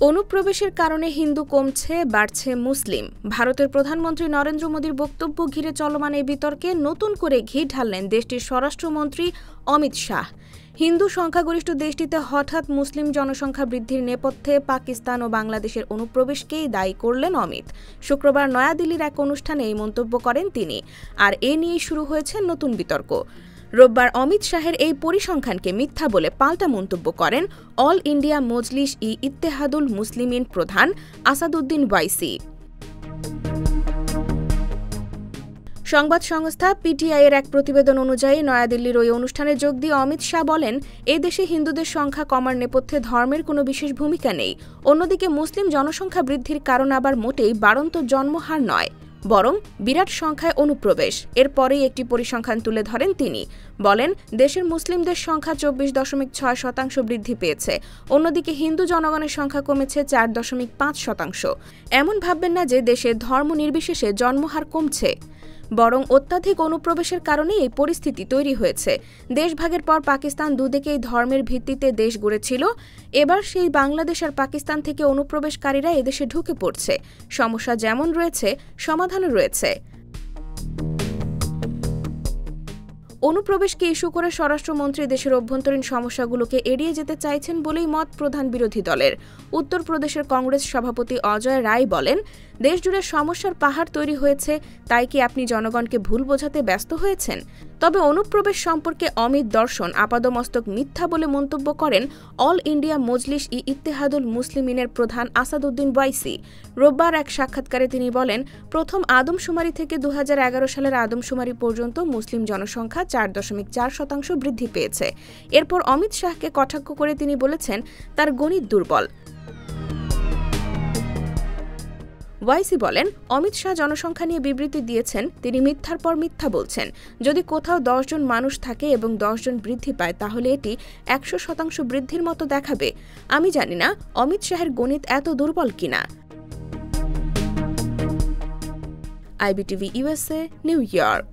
অনুপ্রবেশের কারণে হিন্দু কমছে, বাড়ছে মুসলিম। ভারতের প্রধানমন্ত্রী নরেন্দ্র মোদীর বক্তব্য ঘিরে চলমান এই বিতর্কে নতুন করে ঘি ঢাললেন দেশটির স্বরাষ্ট্রমন্ত্রী অমিত শাহ। হিন্দু সংখ্যাগরিষ্ঠ দেশটিতে হঠাৎ মুসলিম জনসংখ্যা বৃদ্ধির নেপথ্যে পাকিস্তান ও বাংলাদেশের অনুপ্রবেশকেই দায়ী করলেন অমিত। শুক্রবার নয়াদিল্লির এক অনুষ্ঠানে এই মন্তব্য করেন তিনি, আর এ নিয়েই শুরু হয়েছে নতুন বিতর্ক। রোববার অমিত শাহের এই পরিসংখ্যানকে মিথ্যা বলে পাল্টা মন্তব্য করেন অল ইন্ডিয়া মজলিস-ই-ইত্তেহাদুল মুসলিমিন প্রধান আসাদুদ্দিন ওয়াইসি। সংবাদ সংস্থা পিটিআই-এর এক প্রতিবেদন অনুযায়ী নয়াদিল্লির ওই অনুষ্ঠানে যোগ দিয়ে অমিত শাহ বলেন, এই দেশে হিন্দুদের সংখ্যা কমার নেপথ্যে ধর্মের কোনো বিশেষ ভূমিকা নেই। অন্যদিকে মুসলিম জনসংখ্যা বৃদ্ধির কারণ আবার মোটেই বাড়ন্ত জন্মহার নয়, বরং বিরাট সংখ্যায় অনুপ্রবেশ। এরপরেই একটি পরিসংখ্যান তুলে ধরেন তিনি। বলেন, দেশের মুসলিমদের সংখ্যা 24.6% বৃদ্ধি পেয়েছে। অন্যদিকে হিন্দু জনগণের সংখ্যা কমেছে 4.5%। এমন ভাববেন না যে দেশে ধর্ম নির্বিশেষে জন্মহার কমছে, বরং অত্যাধিক অনুপ্রবেশের কারণে এই পরিস্থিতি তৈরি হয়েছে। দেশভাগের পর পাকিস্তান দুদিকেই ধর্মের ভিত্তিতে দেশ গড়েছিল। এবার সেই বাংলাদেশ আর পাকিস্তান থেকে অনুপ্রবেশকারীরা এদেশে ঢুকে পড়ছে। সমস্যা যেমন রয়েছে, সমাধানও রয়েছে। অনুপ্রবেশকে ইস্যু করে স্বরাষ্ট্রমন্ত্রী দেশের অভ্যন্তরীণ সমস্যাগুলোকে এড়িয়ে যেতে চাইছেন বলেই মত প্রধান বিরোধী দলের। উত্তরপ্রদেশের কংগ্রেস সভাপতি অজয় রায় বলেন, দেশজুড়ে সমস্যার পাহাড় তৈরি হয়েছে, তাই কি আপনি জনগণকে ভুল বোঝাতে ব্যস্ত হয়েছেন? তবে অনুপ্রবেশ সম্পর্কে অমিত দর্শন আপাদমস্তক মিথ্যা বলে মন্তব্য করেন অল ইন্ডিয়া মজলিস-ই-ইত্তেহাদুল মুসলিমিনের প্রধান আসাদুদ্দিন ওয়াইসি। রোববার এক সাক্ষাৎকারে তিনি বলেন, প্রথম আদমশুমারি থেকে 2011 সালের আদমশুমারি পর্যন্ত মুসলিম জনসংখ্যা 4.4% বৃদ্ধি পেয়েছে। এরপর অমিত শাহকে কটাক্ষ করে তিনি বলেছেন, তার গণিত দুর্বল। ওয়াইসি বলেন, অমিত শাহ জনসংখ্যা নিয়ে বিবৃতি দিয়েছেন, তিনি মিথ্যার পর মিথ্যা বলছেন। যদি কোথাও 10 জন মানুষ থাকে এবং 10 জন বৃদ্ধি পায়, তাহলে এটি 100% বৃদ্ধির মতো দেখাবে। আমি জানি না অমিত শাহের গণিত এত দুর্বল কিনা। IBTV USA, new York.